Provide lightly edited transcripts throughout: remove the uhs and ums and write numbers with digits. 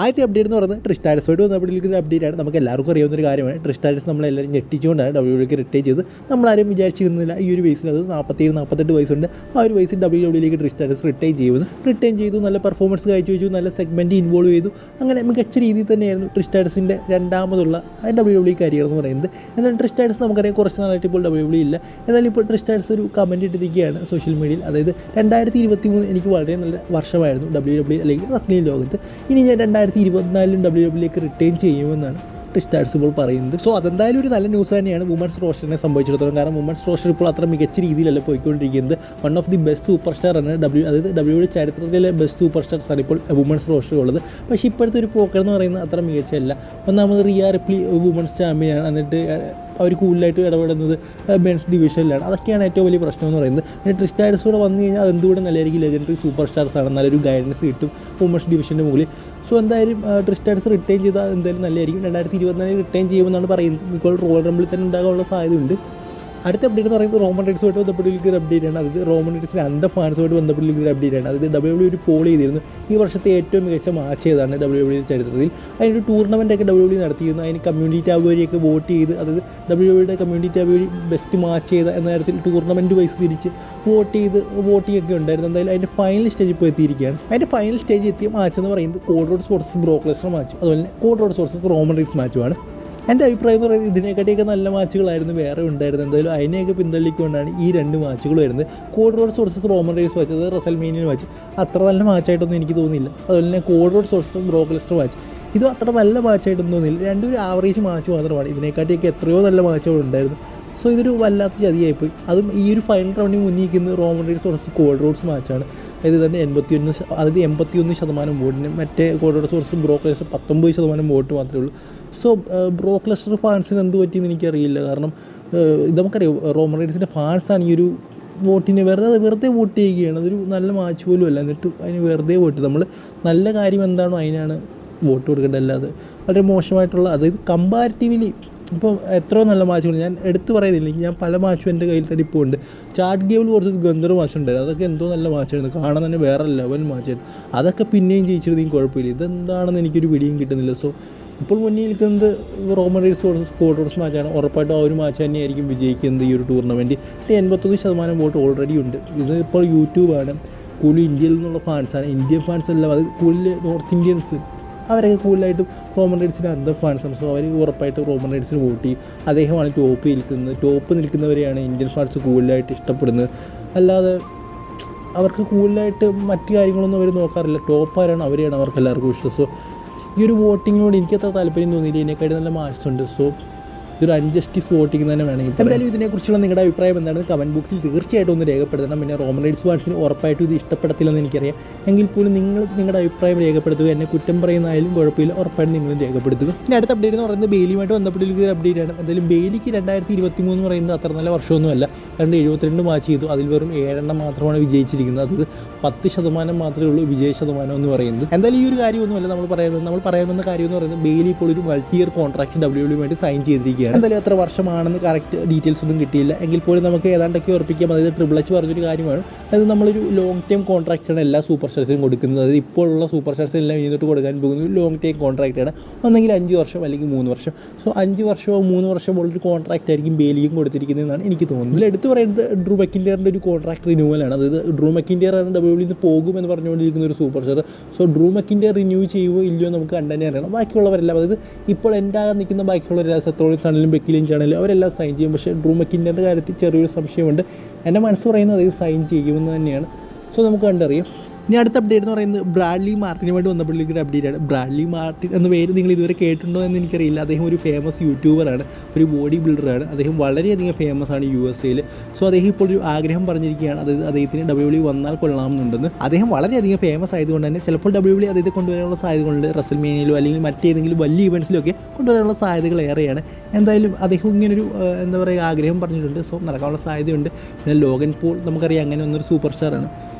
ആദ്യത്തെ അപ്ഡേറ്റ് എന്ന് പറയുന്നത് ട്രിസ്റ്റാരിസുമായിട്ട് വന്നപ്പോഴേക്കും അപ്ഡേറ്റ് ആണ്. നമുക്ക് എല്ലാവർക്കും അറിയാവുന്ന ഒരു കാര്യമാണ്. ട്രിസ്റ്റാരിസ് നമ്മളെല്ലാവരും ഞെട്ടിച്ചുകൊണ്ടാണ് ഡബ്ല്യുഡബ്ല്യുക്ക് റിട്ടേൺ ചെയ്ത്. നമ്മളാരും വിചാരിച്ചിരുന്നില്ല ഈ ഒരു വയസ്സിൽ, അത് 47-48 വയസ്സുണ്ട്, ആ ഒരു വയസ്സിൽ ഡബ്ല്യുഡബ്ല്യുയിലേക്ക് ട്രിസ്റ്റാരിസ് റിട്ടേൺ ചെയ്തു. നല്ല പെർഫോമൻസ് കാഴ്ചവെച്ചു, നല്ല സെഗ്മെൻറ്റ് ഇൻവോൾവ് ചെയ്തു. അങ്ങനെ മികച്ച രീതിയിൽ തന്നെയായിരുന്നു ട്രിസ്റ്റാരിസിൻ്റെ രണ്ടാമതുള്ള ഡബ്ല്യുഡബ്ല്യു കരിയർ എന്ന് പറയുന്നത്. എന്നാൽ ട്രിസ്റ്റാരിസ് നമുക്കറിയാം കുറച്ച് നാളായിട്ട് ഇപ്പോൾ ഡബ്ല്യുഡബ്ല്യു ഇല്ല. എന്നാൽ ഇപ്പോൾ ട്രിസ്റ്റാരിസ് ഒരു കമൻറ്റ് ഇട്ടിരിക്കുകയാണ് സോഷ്യൽ മീഡിയയിൽ. അതായത് 2023 എനിക്ക് വളരെ നല്ല വർഷമായിരുന്നു ഡബ്ല്യുഡബ്ല്യു അല്ലെങ്കിൽ റെസ്ലിംഗ് ലോകത്ത്. ഇനി ഞാൻ 2024 ഡബ്ല്യുഡബ്ല്യുയിലേക്ക് റിട്ടേൺ ചെയ്യുമെന്നാണ് ട്രിസ്റ്റാരിസ് ഇപ്പോൾ പറയുന്നത്. സോ അതെന്തായാലും ഒരു നല്ല ന്യൂസ് തന്നെയാണ് വുമൻസ് റോസ്റ്ററിനെ സംഭവിച്ചിടത്തോളം. കാരണം വുമൻസ് റോസ്റ്റർ ഇപ്പോൾ അത്ര മികച്ച രീതിയിലല്ല പോയിക്കൊണ്ടിരിക്കുന്നത്. One of the best super സ്റ്റാറാണ് അതായത് ഡബ്ല്യുഡബ്ല്യു ചരിത്രത്തിലെ ബെസ്റ്റ് സൂപ്പർ സ്റ്റാർസാണ് ഇപ്പോൾ വുമൻസ് റോസ്റ്ററിലുള്ളത്. പക്ഷേ ഇപ്പോഴത്തെ ഒരു പോക്കെന്ന് പറയുന്നത് അത്ര മികച്ചല്ല. ഒന്നാമത് റിയ റിപ്ലി വുമൻസ് ചാമ്പ്യനാണ്. എന്നിട്ട് അവർ കൂലായിട്ട് ഇടപെടുന്നത് മെൻസ് ഡിവിഷനിലാണ്. അതൊക്കെയാണ് ഏറ്റവും വലിയ പ്രശ്നം എന്ന് പറയുന്നത്. പിന്നെ ട്രിസ്റ്റാരിസൂടെ വന്നു കഴിഞ്ഞാൽ അതെന്തുകൂടെ നല്ലതായിരിക്കും, ലെജൻഡറി സൂപ്പർ സ്റ്റാർസാണ്, നല്ലൊരു ഗൈഡൻസ് കിട്ടും വുമൻസ് ഡിവിഷൻ്റെ മുകളിൽ. സോ എന്തായാലും ട്രിസ്റ്റാരിസ് റിട്ടേൺ ചെയ്താൽ എന്തായാലും നല്ലതായിരിക്കും. 2024 റിട്ടേൺ ചെയ്യുമെന്നാണ് പറയുന്നത്. ഇപ്പോൾ റോയൽ റംബിളിൽ തന്നെ ഉണ്ടാകാനുള്ള സാധ്യതയുണ്ട്. അടുത്ത അപ്ഡേറ്റ് എന്ന് പറയുന്നത് റോമൻ റൈഡ്സുമായിട്ട് ബന്ധപ്പെട്ടുള്ള ഒരു അപ്ഡേറ്റ് ആണ്. അതായത് റോമൻ റൈഡ്സിൻ്റെ അന്ധ ഫാൻസുമായിട്ട് ബന്ധപ്പെട്ടുള്ള ഒരു അപ്ഡേറ്റ് ആണ്. അതായത് ഡബ്ല്യുഡബ്ല്യു ഒരു പോൾ ചെയ്തിരുന്നു ഈ വർഷത്തെ ഏറ്റവും മികച്ച മാച്ച് ഏതാണ് ഡബ്ല്യുഡബ്ല്യു ചരിത്രത്തിൽ. അതിനൊരു ടൂർണമെൻറ്റൊക്കെ ഡബ്ല്യുഡബ്ല്യു നടത്തിയിരുന്നു. അതിന് കമ്മ്യൂണിറ്റി ടാബ് വഴിയൊക്കെ വോട്ട് ചെയ്ത്, അതായത് ഡബ്ല്യുഡബ്ല്യുയുടെ കമ്മ്യൂണിറ്റി ടാബ് വഴി ബെസ്റ്റ് മാച്ച് ചെയ്ത എന്ന കാര്യത്തിൽ ടൂർണമെൻറ്റ് വൈസ് തിരിച്ച് വോട്ടിംഗ് ഒക്കെ ഉണ്ടായിരുന്നു. എന്തായാലും അതിൻ്റെ ഫൈനൽ സ്റ്റേജ് ഇപ്പോൾ എത്തിയിരിക്കുകയാണ്. അതിൻ്റെ ഫൈനൽ സ്റ്റേജ് എത്തിയ മാച്ച് എന്ന് പറയുന്നത് Cody Rhodes versus Brock Lesnar മാച്ചും അതുപോലെ തന്നെ Cody Rhodes versus Roman Reigns മാച്ചുമാണ്. എൻ്റെ അഭിപ്രായം എന്ന് പറയുന്നത് ഇതിനെക്കാട്ടിയൊക്കെ നല്ല മാച്ചുകളായിരുന്നു വേറെ ഉണ്ടായിരുന്നത്. എന്തായാലും അതിനെയൊക്കെ പിന്തള്ളിക്കൊണ്ടാണ് ഈ രണ്ട് മാച്ചുകൾ വരുന്നത്. Cody Rhodes versus Roman Reigns match, അതായത് റെസൽമേനിയ മാച്ച്, അത്ര നല്ല മാച്ചായിട്ടൊന്നും എനിക്ക് തോന്നിയില്ല. അതുപോലെ തന്നെ Cody Rhodes versus Brock Lesnar match, ഇതും അത്ര നല്ല മാച്ചായിട്ടൊന്നും തോന്നിയില്ല. രണ്ടും ഒരു ആവറേജ് മാച്ച് മാത്രമാണ്. ഇതിനെക്കാട്ടിയൊക്കെ എത്രയോ നല്ല മാച്ചുകളുണ്ടായിരുന്നു. സോ ഇതൊരു വല്ലാത്ത ചതിയായിപ്പോയി. അതും ഈ ഒരു ഫൈനൽ റൗണ്ടിൽ മുന്നിരിക്കുന്നത് Roman Reigns versus Cody Rhodes മാച്ചാണ്. ഇത് തന്നെ 81% വോട്ടിന്, മറ്റേ Cody Rhodes versus Brock Lesnar 19% vote മാത്രമേ ഉള്ളൂ. സോ ബ്രോക്ക് ലെസ്നർ ഫാൻസിന് എന്ത് പറ്റിയെന്ന് എനിക്കറിയില്ല. കാരണം നമുക്കറിയാം റോമൻ റൈഡ്സിൻ്റെ ഫാൻസാണ് ഈ ഒരു വോട്ടിന് വെറുതെ വോട്ട് ചെയ്യുകയാണ്. അതൊരു നല്ല മാച്ച് പോലും അല്ല, എന്നിട്ട് അതിന് വെറുതെ വോട്ട്. നമ്മൾ നല്ല കാര്യം എന്താണോ അതിനാണ് വോട്ട് കൊടുക്കേണ്ടത്, അല്ലാതെ വളരെ മോശമായിട്ടുള്ള, അതായത് കമ്പാരിറ്റീവ്ലി ഇപ്പോൾ എത്രയോ നല്ല മാച്ചുകൾ ഞാൻ എടുത്തു പറയുന്നില്ല. ഞാൻ പല മാച്ചും എൻ്റെ കയ്യിൽ തന്നെ ഇപ്പോൾ ഉണ്ട്. ചാറ്റ് ഗേബിൾ വേഴ്സസ് ഗന്ധർ മാച്ച് ഉണ്ടായിരുന്നു. അതൊക്കെ എന്തോ നല്ല മാച്ചായിരുന്നു, കാണാൻ തന്നെ വേറെ ലെവൽ മാച്ചായിരുന്നു. അതൊക്കെ പിന്നെയും ജയിച്ചിരുന്നെങ്കിൽ കുഴപ്പമില്ല. ഇതെന്താണെന്ന് എനിക്കൊരു പിടിയും കിട്ടുന്നില്ല. സോ ഇപ്പോൾ മുന്നിൽ നിൽക്കുന്നത് Roman Reigns versus Cody Rhodes മാച്ചാണ്. ഉറപ്പായിട്ടും ആ ഒരു മാച്ച് തന്നെയായിരിക്കും വിജയിക്കുന്നത് ഈ ഒരു ടൂർണമെൻറ്റ്. 81% വോട്ട് ഓൾറെഡി ഉണ്ട്. ഇത് ഇപ്പോൾ യൂട്യൂബാണ്. കൂടുതൽ ഇന്ത്യയിൽ നിന്നുള്ള ഫാൻസാണ്. ഇന്ത്യൻ ഫാൻസ് അല്ല, അത് കൂടുതൽ നോർത്ത് ഇന്ത്യൻസ്, അവരൊക്കെ കൂടുതലായിട്ടും റോമൻ റൈഡ്സിൻ്റെ അന്തർ ഫാൻസാണ്. സോ അവർ ഉറപ്പായിട്ട് റോമൻ റൈഡ്സിന് വോട്ട് ചെയ്യും. അദ്ദേഹമാണ് ടോപ്പ് നിൽക്കുന്നവരെയാണ് ഇന്ത്യൻ ഫാൻസ് കൂടുതലായിട്ട് ഇഷ്ടപ്പെടുന്നത്. അല്ലാതെ അവർക്ക് കൂടുതലായിട്ട് മറ്റു കാര്യങ്ങളൊന്നും അവർ നോക്കാറില്ല. ടോപ്പാരാണ് അവരെയാണ് അവർക്ക് എല്ലാവർക്കും ഇഷ്ടം. സോ ഈ ഒരു വോട്ടിങ്ങിനോട് എനിക്കത്ര താല്പര്യം തോന്നിയില്ല. ഇതിനെക്കാട്ടി നല്ല മാച്ചുണ്ട്. സോ ഇതൊരു അൺജസ്റ്റിസ് വോട്ടിംഗ് തന്നെ വേണമെങ്കിൽ. എന്തായാലും ഇതിനെക്കുറിച്ചുള്ള നിങ്ങളുടെ അഭിപ്രായം എന്താണെന്ന് കമൻറ്റ് ബോക്സിൽ തീർച്ചയായിട്ടും ഒന്ന് രേഖപ്പെടുത്തണം. പിന്നെ റോമൻ റൈഡ്സ് ഫാൻസിന് ഉറപ്പായിട്ടും ഇത് ഇഷ്ടപ്പെടത്തില്ലെന്ന് എനിക്കറിയാം. എങ്കിൽ പോലും നിങ്ങൾ നിങ്ങളുടെ അഭിപ്രായം രേഖപ്പെടുത്തുക. എന്നെ കുറ്റം പറയുന്നതായാലും കുഴപ്പമില്ല, ഉറപ്പായിട്ടും നിങ്ങളും രേഖപ്പെടുത്തുക. പിന്നെ അടുത്ത അപ്ഡേറ്റ് എന്ന് പറയുന്നത് ബെയിലിയുമായിട്ട് ബന്ധപ്പെട്ടുള്ള ഒരു അപ്ഡേറ്റ് ആണ്. എന്തായാലും ബെയിലിക്ക് 2023 എന്ന് പറയുന്നത് അത്ര നല്ല വർഷമൊന്നുമല്ല. 72 മാച്ച് ചെയ്തു, അതിൽ വെറും 7 മാത്രമാണ് വിജയിച്ചിരിക്കുന്നത്. അതായത് 10% മാത്രമേ ഉള്ളൂ വിജയ ശതമാനം എന്ന് പറയുന്നത്. എന്തായാലും ഈ ഒരു കാര്യമൊന്നുമല്ല നമ്മൾ പറയാമെന്ന കാര്യം എന്ന് പറയുന്നത് ബെയിലി ഇപ്പോൾ ഒരു മൾട്ടി ഇയർ കോൺട്രാക്ട് ഡബ്ല്യുഡബ്ല്യുമായിട്ട് സൈൻ ചെയ്തിരിക്കുകയാണ്. എന്തായാലും എത്ര വർഷമാണെന്ന് കറക്റ്റ് ഡീറ്റെയിൽസ് ഒന്നും കിട്ടിയില്ല. എങ്കിൽ പോലും നമുക്ക് ഏതാണ്ടൊക്കെ ഉറപ്പിക്കാം. അതായത് ട്രിപ്പിൾ എച്ച് പറഞ്ഞൊരു കാര്യമാണ്. അതായത് നമ്മളൊരു ലോങ് ടൈം കോൺട്രാക്റ്റാണ് എല്ലാ സൂപ്പർ സ്റ്റാർസിനും കൊടുക്കുന്നത്. അതായത് ഇപ്പോഴുള്ള സൂപ്പർ സ്റ്റാർസ് എല്ലാം ഇന്നിട്ട് കൊടുക്കാൻ പോകുന്നത് ലോങ് ടൈം കോൺട്രാക്റ്റാണ്. ഒന്നെങ്കിൽ 5 വർഷം അല്ലെങ്കിൽ 3 വർഷം. സോ 5 വർഷമോ 3 വർഷമോ ഉള്ളൊരു കോൺട്രാക്റ്റ് ആയിരിക്കും ബെയിലിയും കൊടുത്തിരിക്കുന്നതെന്നാണ് എനിക്ക് തോന്നുന്നത്. ഇതിൽ എടുത്ത് പറയുന്നത് ഡ്രൂ മക്കിൻ്റെയറിൻ്റെ ഒരു കോൺട്രാക്ട് റിന്യൂവലാണ്. അതായത് ഡ്രൂ മക്കിൻ്റെയറാണ് ഡബ്ല്യുഡബ്ല്യുയിൽ നിന്ന് പോകുമെന്ന് പറഞ്ഞുകൊണ്ടിരിക്കുന്ന ഒരു super star. So Drew McIntyre renew ചെയ്യുമോ ഇല്ലയോ നമുക്ക് കണ്ടു അറിയണം. ബാക്കിയുള്ളവരെല്ലാം, അതായത് ഇപ്പോൾ എൻ്റെ ആകാൻ നിൽക്കുന്ന ബാക്കിയുള്ളവരെല്ലാം സെത്തോളിൻസ് ആണെങ്കിലും ബെക്കി ലിഞ്ച് ആണെങ്കിലും അവരെല്ലാം സൈൻ ചെയ്യും. പക്ഷേ ഡ്രൂ മക്കിൻ്റെയറിൻ്റെ കാര്യത്തിൽ ചെറിയൊരു സംശയമുണ്ട്. എൻ്റെ മനസ്സ് പറയുന്നത് അത് സൈൻ ചെയ്യുമെന്ന് തന്നെയാണ്. സോ നമുക്ക് കണ്ടറിയാം. ഇനി അടുത്ത അപ്ഡേറ്റ് എന്ന് പറയുന്നത് ബ്രാഡ്ലി മാർട്ടിനുമായിട്ട് ബന്ധപ്പെട്ടുള്ള ഒരു അപ്ഡേറ്റ് ആണ്. ബ്രാഡ്ലി മാർട്ടിൻ എന്ന പേര് നിങ്ങൾ ഇതുവരെ കേട്ടിട്ടുണ്ടോ എന്ന് എനിക്കറിയില്ല. അദ്ദേഹം ഒരു ഫേമസ് യൂട്യൂബറാണ്, ഒരു ബോഡി ബിൽഡറാണ്. അദ്ദേഹം വളരെയധികം ഫേമസ് ആണ് USA-ൽ. സോ അദ്ദേഹം ഇപ്പോൾ ഒരു ആഗ്രഹം പറഞ്ഞിരിക്കുകയാണ്. അതായത് അദ്ദേഹത്തിന് ഡബ്ല്യുഡബ്ല്യു വന്നാൽ കൊള്ളാമെന്നുണ്ടെന്ന്. അദ്ദേഹം വളരെയധികം ഫേമസ് ആയതുകൊണ്ട് തന്നെ ചിലപ്പോൾ ഡബ്ല്യുഡബ്ല്യു അദ്ദേഹത്തെ കൊണ്ടുവരാനുള്ള സാധ്യതകളുണ്ട്. റെസൽമേനിയയിലോ അല്ലെങ്കിൽ മറ്റേതെങ്കിലും വലിയ ഇവൻറ്റ്സിലൊക്കെ കൊണ്ടുവരാനുള്ള സാധ്യതകൾ ഏറെയാണ്. എന്തായാലും അദ്ദേഹം ഇങ്ങനൊരു ആഗ്രഹം പറഞ്ഞിട്ടുണ്ട്. സോ നടക്കാനുള്ള സാധ്യതയുണ്ട്. പിന്നെ ലോഗൻ പോൾ നമുക്കറിയാം അങ്ങനെ ഒന്നൊരു സൂപ്പർ സ്റ്റാറാണ്.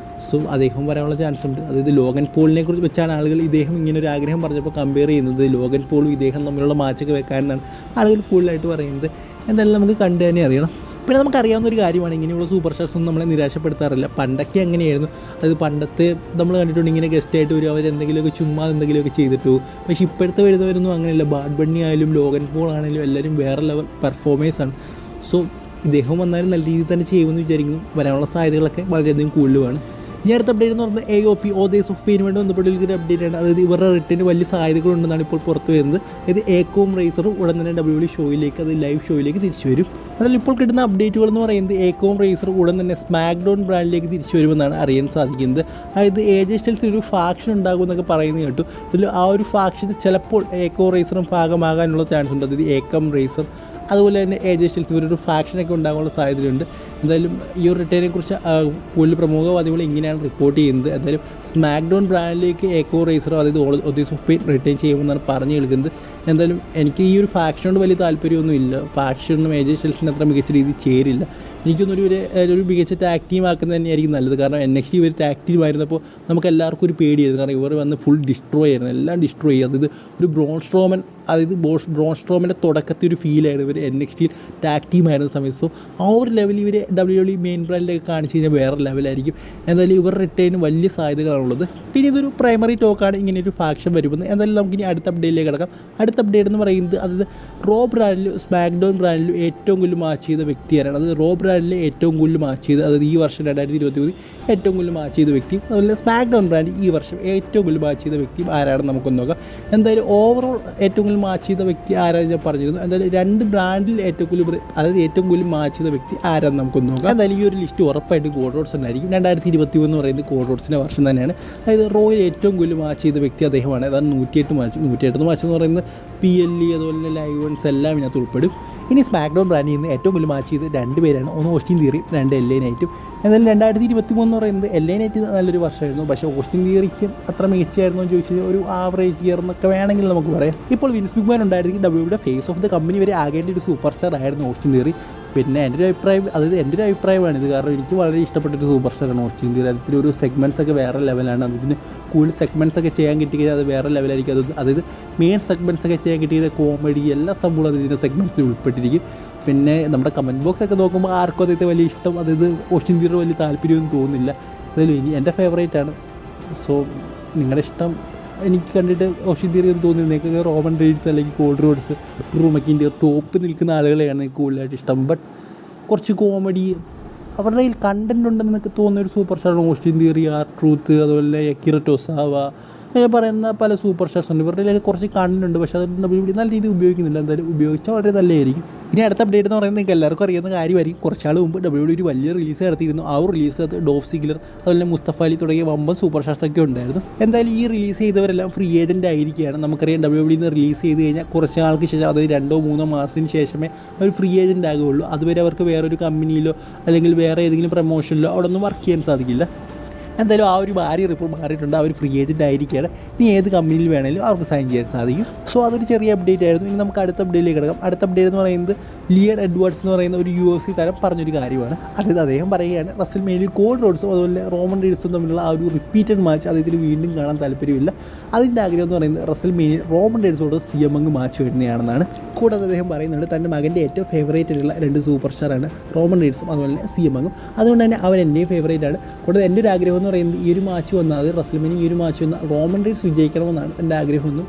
സോ അദ്ദേഹം വരാനുള്ള ചാൻസ് ഉണ്ട്. അതായത് ലോഗൻ പോളിനെ കുറിച്ച് വെച്ചാണ് ആളുകൾ ഇദ്ദേഹം ഇങ്ങനൊരു ആഗ്രഹം പറഞ്ഞപ്പോൾ കമ്പയർ ചെയ്യുന്നത്. ലോഗൻ പോളും ഇദ്ദേഹം തമ്മിലുള്ള മാച്ചൊക്കെ വെക്കാനെന്നാണ് ആളുകൾ കൂടുതലായിട്ട് പറയുന്നത്. എന്തായാലും നമുക്ക് കണ്ടു തന്നെ അറിയണം. പിന്നെ നമുക്കറിയാവുന്ന ഒരു കാര്യമാണ്, ഇങ്ങനെയുള്ള സൂപ്പർ സ്റ്റാർസ് ഒന്നും നമ്മളെ നിരാശപ്പെടുത്താറില്ല. പണ്ടൊക്കെ അങ്ങനെയായിരുന്നു. അതായത് പണ്ടത്തെ നമ്മൾ കണ്ടിട്ടുണ്ട്, ഇങ്ങനെ ഗസ്റ്റായിട്ട് വരും, അവരെന്തെങ്കിലുമൊക്കെ ചുമ്മാ എന്തെങ്കിലുമൊക്കെ ചെയ്തിട്ട് പോകും. പക്ഷേ ഇപ്പോഴത്തെ വരുന്നവരൊന്നും അങ്ങനെയല്ല. ബാഡ് ബണ്ണി ആയാലും ലോഗൻ പോൾ ആണെങ്കിലും എല്ലാവരും വേറെ ലെവൽ പെർഫോമേഴ്സാണ്. സോ ഇദ്ദേഹം വന്നാലും നല്ല രീതിയിൽ തന്നെ ചെയ്യുമെന്ന് വിചാരിക്കുന്നു. വരാനുള്ള സാധ്യതകളൊക്കെ വളരെയധികം കൂടുതലുമാണ്. ഇനി അടുത്ത അപ്ഡേറ്റ് എന്ന് പറഞ്ഞാൽ AOP ഓതേഴ്സ് ഓഫ് പെയിൻ വേണ്ടി ബന്ധപ്പെട്ടുള്ള അപ്ഡേറ്റ് ആണ്. അതായത് ഇവരുടെ റിട്ടേണിന് വലിയ സാധ്യതകളുണ്ടെന്നാണ് ഇപ്പോൾ പുറത്ത് വരുന്നത്. അതായത് ഏക്കോം റേസറും ഉടൻ തന്നെ WWE ഷോയിലേക്ക്, അത് ലൈവ് ഷോയിലേക്ക് തിരിച്ചു വരും. അതിൽ ഇപ്പോൾ കിട്ടുന്ന അപ്ഡേറ്റുകൾ എന്ന് പറയുന്നത് ഏക്കോം റേസർ ഉടൻ തന്നെ സ്മാക്ക് ഡൗൺ ബ്രാൻഡിലേക്ക് തിരിച്ചു വരുമെന്നാണ് അറിയാൻ സാധിക്കുന്നത്. അതായത് AJ സ്റ്റൈൽസിൽ ഒരു ഫാക്ഷൻ ഉണ്ടാകും എന്നൊക്കെ പറയുന്നത് കേട്ടു. ഇതിൽ ആ ഒരു ഫാക്ഷന് ചിലപ്പോൾ ഏക്കോ റേസറും ഭാഗമാകാനുള്ള ചാൻസ് ഉണ്ട്. അതായത് ഏക്കം റേസർ അതുപോലെ തന്നെ AJ സ്റ്റൈൽസ് ഇവരൊരു ഫാക്ഷനൊക്കെ ഉണ്ടാകാനുള്ള സാധ്യതയുണ്ട്. എന്തായാലും ഈ ഒരു റിട്ടേണിനെ കുറിച്ച് കൂടുതൽ പ്രമുഖവാദികൾ ഇങ്ങനെയാണ് റിപ്പോർട്ട് ചെയ്യുന്നത്. എന്തായാലും സ്മാക്ക് ഡൗൺ ബ്രാൻഡിലേക്ക് ഏക്കോ റേസറോ അതായത് ഓതേഴ്സ് ഓഫ് പെയിൻ റിട്ടേൺ ചെയ്യുമെന്നാണ് പറഞ്ഞു കേൾക്കുന്നത്. എന്തായാലും എനിക്ക് ഈ ഒരു ഫാക്ഷനോട് വലിയ താല്പര്യമൊന്നും ഇല്ല. ഫാക്ഷനും AJ സ്റ്റൈൽസിന് അത്ര മികച്ച രീതിയിൽ ചേരില്ല. എനിക്കൊന്നൊരു ഒരു മികച്ച ടാഗ് ടീം ആക്കുന്നത് തന്നെയായിരിക്കും നല്ലത്. കാരണം NXT ഇവർ ടാഗ് ടീം ആയിരുന്നപ്പോൾ നമുക്ക് എല്ലാവർക്കും ഒരു പേടിയായിരുന്നു. കാരണം ഇവർ വന്ന് ഫുൾ ഡിസ്ട്രോയ് ആയിരുന്നു, എല്ലാം ഡിസ്ട്രോയ് ചെയ്യും. അതായത് ഒരു ബ്രോൺ സ്ട്രോമൻ്റെ തുടക്കത്തിൽ ഒരു ഫീലായിരുന്നു ഇവർ NXT ടാഗ് ടീം ആയിരുന്ന സമയത്ത്. സോ ആ ഒരു ലെവലിൽ ഇവർ WWE മെയിൻ ബ്രാൻഡിലേക്ക് കാണിച്ച് കഴിഞ്ഞാൽ വേറെ ലെവലായിരിക്കും. എന്തായാലും ഇവർ റിട്ടേണിന് വലിയ സാധ്യതകളാണുള്ളത്. പിന്നെ ഇതൊരു പ്രൈമറി ടോക്കാണ്, ഇങ്ങനെ ഒരു ഫാക്ഷൻ വരുന്നത്. എന്തായാലും നമുക്കിനി അടുത്ത അപ്ഡേറ്റിലേക്ക് കിടക്കാം. അടുത്ത അപ്ഡേറ്റ് എന്ന് പറയുന്നത് അതായത് റോ ബ്രാൻഡിലും സ്മാക്ക് ഡൗൺ ബ്രാൻഡിലും ഏറ്റവും കൂടുതൽ മാച്ച് ചെയ്ത വ്യക്തിയാണ്. അത് റോ ബ്രാൻഡിൽ ഏറ്റവും കൂടുതൽ മാച്ച് ചെയ്ത്, അതായത് ഈ വർഷം 2023 ഏറ്റവും കൂടുതൽ മാച്ച് ചെയ്ത വ്യക്തിയും അതുപോലെ സ്മാക്ക് ഡൗൺ ബ്രാൻഡ് ഈ വർഷം ഏറ്റവും കൂടുതൽ മാച്ച് ചെയ്ത വ്യക്തിയും ആരാണെന്ന് നമുക്കൊന്ന് നോക്കാം. എന്തായാലും ഓവറോൾ ഏറ്റവും കൂടുതൽ മാച്ച് ചെയ്ത വ്യക്തി ആരാണെന്ന് ഞാൻ പറഞ്ഞിരുന്നു. എന്തായാലും രണ്ട് ബ്രാൻഡിൽ ഏറ്റവും കൂടുതൽ ഏറ്റവും കൂടുതൽ മാച്ച് ചെയ്ത വ്യക്തി ആരാണെന്ന് നമുക്കൊന്ന് നോക്കാം. എന്തായാലും ഈ ഒരു ലിസ്റ്റ് ഉറപ്പായിട്ടും കോഡ് റോഡ്സ് ഉണ്ടായിരിക്കും. 2023 എന്ന് പറയുന്നത് കോഡ് റോഡ്സിൻ്റെ വർഷം തന്നെയാണ്. അതായത് റോയിൽ ഏറ്റവും കൂടുതൽ മാച്ച് ചെയ്ത വ്യക്തി അദ്ദേഹമാണ്. അതാണ് 108 മാച്ച് എന്ന് പറയുന്നത് PLE അതുപോലെ തന്നെ ലൈവ് വൺസ് എല്ലാം ഇതിനകത്ത് ഉൾപ്പെടും. ഇനി സ്മാക്ക് ഡൗൺ ബ്രാൻഡിൽ നിന്ന് ഏറ്റവും കൂടുതൽ മാച്ച് ചെയ്ത് 2 പേരാണ്. ഒന്ന് ഓസ്റ്റിൻ തിയറിയും 2 LA നൈറ്റും. എന്തായാലും 2023 എന്ന് പറയുന്നത് LA നൈറ്റ് നല്ലൊരു വർഷമായിരുന്നു. പക്ഷേ ഓസ്റ്റിൻ തിയറിക്ക് അത്ര മികച്ചായിരുന്നു എന്ന് ചോദിച്ചാൽ ഒരു ആവറേജ് ഇയർ എന്നൊക്കെ വേണമെങ്കിൽ നമുക്ക് പറയാം. ഇപ്പോൾ വിൻസ് McMahon ഉണ്ടായിരുന്നെങ്കിൽ WWE face of the company വരെ ആകേണ്ട ഒരു സൂപ്പർ സ്റ്റാർ ആയിരുന്നു ഓസ്റ്റിൻ തിയറി. പിന്നെ എൻ്റെ ഒരു അഭിപ്രായമാണിത്. കാരണം എനിക്ക് വളരെ ഇഷ്ടപ്പെട്ടൊരു സൂപ്പർ സ്റ്റാറാണ് ഓസ്റ്റിൻ തിയറി. അതിൽ ഒരു സെഗ്മെൻറ്റ്സ് ഒക്കെ വേറെ ലെവലാണ്. അതിന് കൂടുതൽ സെഗ്മെൻറ്റ്സ് ഒക്കെ ചെയ്യാൻ കിട്ടിക്കഴിഞ്ഞാൽ അത് വേറെ ലെവലായിരിക്കും. അതായത് മെയിൻ സെഗ്മെൻറ്റ്സ് ഒക്കെ ചെയ്യാൻ കിട്ടിയത് കോമഡി എല്ലാ സംഭവവും അതിൻ്റെ സെഗ്മെൻറ്റ്സിൽ ഉൾപ്പെട്ടിരിക്കും. പിന്നെ നമ്മുടെ കമൻറ്റ് ബോക്സ് ഒക്കെ നോക്കുമ്പോൾ ആർക്കും അദ്ദേഹത്തെ വലിയ ഇഷ്ടം, അതായത് ഓസ്റ്റിൻ തിയറി വലിയ താല്പര്യമൊന്നും തോന്നുന്നില്ല. അതായത് എൻ്റെ ഫേവറേറ്റാണ്. സോ നിങ്ങളുടെ ഇഷ്ടം എനിക്ക് കണ്ടിട്ട് ഓസ്റ്റിൻ തിയറി ഒന്നും തോന്നുന്നില്ല. നിങ്ങൾക്ക് റോമൻ റെയ്ൻസ് അല്ലെങ്കിൽ കോൾഡ് റോഡ്സ്, ഡ്രൂ മക്കിൻറ്റയർ ടോപ്പ് നിൽക്കുന്ന ആളുകളെയാണ് നിങ്ങൾക്ക് കൂടുതലായിട്ട് ഇഷ്ടം. ബട്ട് കുറച്ച് കോമഡി അവരുടെ കയ്യിൽ കണ്ടൻറ് ഉണ്ടെന്ന് നിങ്ങൾക്ക് തോന്നുന്ന ഒരു സൂപ്പർ സ്റ്റാറാണ് ഓസ്റ്റിൻ തിയറി, R-Truth, അതുപോലെ അകിറ ടൊസാവ, അങ്ങനെ പറയുന്ന പല സൂപ്പർ സ്റ്റാർസ് ഉണ്ട്. ഇവരുടെ കുറച്ച് കണ്ടൻറ് ഉണ്ട്, പക്ഷേ അത് WWE നല്ല രീതിയിൽ ഉപയോഗിക്കുന്നില്ല. എന്തായാലും ഉപയോഗിച്ചാൽ വളരെ നല്ലതായിരിക്കും. ഇനി അടുത്ത അപ്ഡേറ്റ് എന്ന് പറയുന്നത് നിങ്ങൾക്ക് എല്ലാവർക്കും അറിയുന്ന കാര്യമായിരിക്കും. കുറച്ചാൾ മുമ്പ് WWE ഒരു വലിയ റിലീസ് നടത്തിയിരുന്നു. ആ ഒരു റിലീസ് അത് ഡോഫ് സിഗ്ലർ അതുപോലെ മുസ്തഫ അലി തുടങ്ങിയ വമ്പൻ സൂപ്പർ സ്റ്റാർസൊക്കെ ഉണ്ടായിരുന്നു. എന്തായാലും ഈ റിലീസ് ചെയ്തവരെല്ലാം ഫ്രീ ഏജൻ്റ് ആയിരിക്കുകയാണ്. നമുക്കറിയാം WWE നിന്ന് റിലീസ് ചെയ്ത് കഴിഞ്ഞാൽ കുറച്ച് നാൾക്ക് ശേഷം, അതായത് 2-3 മാസത്തിന് ശേഷമേ അവർ ഫ്രീ ഏജൻ്റ് ആകുകയുള്ളൂ. അതുവരെ അവർക്ക് വേറൊരു കമ്പനിയിലോ അല്ലെങ്കിൽ വേറെ ഏതെങ്കിലും പ്രൊമോഷനിലോ അവിടെ ഒന്നും വർക്ക് ചെയ്യാൻ സാധിക്കില്ല. എന്തായാലും ആ ഒരു ബാരിയർ ഇപ്പോൾ മാറിയിട്ടുണ്ട്. അവർ ഫ്രീ ഏജൻ്റ് ആയിരിക്കുകയാണ്. ഇനി ഏത് കമ്പനിയിൽ വേണമെങ്കിലും അവർക്ക് സൈൻ ചെയ്യാൻ സാധിക്കും. സോ അതൊരു ചെറിയ അപ്ഡേറ്റ് ആയിരുന്നു. ഇനി നമുക്ക് അടുത്ത അപ്ഡേറ്റിലേക്ക് കിടക്കാം. അടുത്ത അപ്ഡേറ്റ് എന്ന് പറയുന്നത് ലിയൺ എഡ്വേർഡ്സ് എന്ന് പറയുന്ന ഒരു UFC താരം പറഞ്ഞൊരു കാര്യമാണ്. അതായത് അദ്ദേഹം പറയുകയാണ് റസൽമേനിയയിൽ കോൾഡ് റോഡ്സും അതുപോലെ റോമൻ റെയ്ൻസും തമ്മിലുള്ള ആ ഒരു റിപ്പീറ്റഡ് മാച്ച് അദ്ദേഹത്തിന് വീണ്ടും കാണാൻ താല്പര്യമില്ല. അതിൻ്റെ ആഗ്രഹം എന്ന് പറയുന്നത് റസൽമേനിയയിൽ റോമൻ റെയ്ൻസോട് CM Punk മാച്ച് വരുന്നതാണെന്നാണ്. കൂടാതെ അദ്ദേഹം പറയുന്നുണ്ട് തൻ്റെ മകൻ്റെ ഏറ്റവും ഫേവറേറ്റ് ആയിട്ടുള്ള 2 സൂപ്പർ സ്റ്റാറാണ് റോമൻ റെയ്ൻസും അതുപോലെ തന്നെ CM Punk. അതുകൊണ്ട് തന്നെ അവൻ എൻ്റെയും ഫേവറേറ്റ് ആണ്. കൂടാതെ എൻ്റെ ഒരു ആഗ്രഹം എന്ന് പറയുന്നത് ഈ ഒരു മാച്ച് വന്നാൽ, അത് റസൽമേനിയ ഈ ഒരു മാച്ച് വന്നാൽ റോമൻ റെയ്ൻസ് വിജയിക്കണമെന്നാണ് എൻ്റെ ആഗ്രഹമെന്നും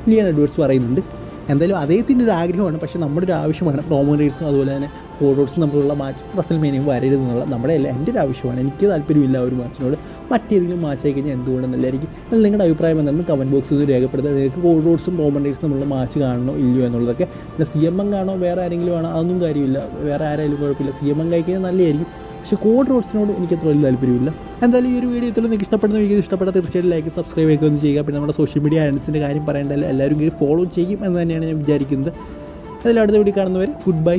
ലിയൺ എഡ്വേർഡ്സ് പറയുന്നുണ്ട്. എന്തായാലും അദ്ദേഹത്തിൻ്റെ ഒരു ആഗ്രഹമാണ്, പക്ഷേ നമ്മുടെ ഒരു ആവശ്യമാണ് റോമൻ റെയ്ൻസും അതുപോലെ തന്നെ കോൾഡ് റോഡ്സും തമ്മിലുള്ള മാച്ച് റസൽമേനിയയും വരരുതെന്നുള്ള നമ്മുടെ എൻ്റെ ഒരു ആവശ്യമാണ്. എനിക്ക് താല്പര്യമില്ല ആ ഒരു മാച്ചിനോട്. മറ്റേതെങ്കിലും മാച്ച് ആയി കഴിഞ്ഞാൽ എന്തുകൊണ്ടെന്നല്ലായിരിക്കും. നിങ്ങളുടെ അഭിപ്രായം എന്താണെന്ന് കമൻറ്റ് ബോക്സിൽ രേഖപ്പെടുത്തുക. നിങ്ങൾക്ക് കോൾഡ് റോഡ്സും റോമൻ റെയ്ൻസും തമ്മിലുള്ള മാച്ച് കാണണോ ഇല്ലയോ എന്നുള്ളതൊക്കെ. പിന്നെ CM Punk ആണോ വേറെ ആരെങ്കിലും ആണോ അതൊന്നും കാര്യമില്ല. വേറെ ആരായാലും കുഴപ്പമില്ല. CM Punk ആയി കഴിഞ്ഞാൽ നല്ലതായിരിക്കും. പക്ഷേ കോൾഡ് റോഡ്സിനോട് എനിക്ക് അത്ര വലിയ താല്പര്യമില്ല. എന്തായാലും ഈ ഒരു വീഡിയോ ഇത്ര നിങ്ങൾക്ക് ഇഷ്ടപ്പെടുന്ന വീഡിയോ ഇഷ്ടപ്പെട്ടാൽ തീർച്ചയായിട്ടും ലൈക്ക് സബ്സ്ക്രൈബ് ഒക്കെ ഒന്ന് ചെയ്യുക. പിന്നെ നമ്മുടെ സോഷ്യൽ മീഡിയ ഹാൻഡ്സിൻ്റെ കാര്യം പറയേണ്ടല്ല, എല്ലാവരും ഇങ്ങനെ ഫോളോ ചെയ്യും എന്ന് തന്നെയാണ് ഞാൻ വിചാരിക്കുന്നത്. അതിൽ അടുത്ത വീഡിയോ കാണുന്നവരെ ഗുഡ് ബൈ.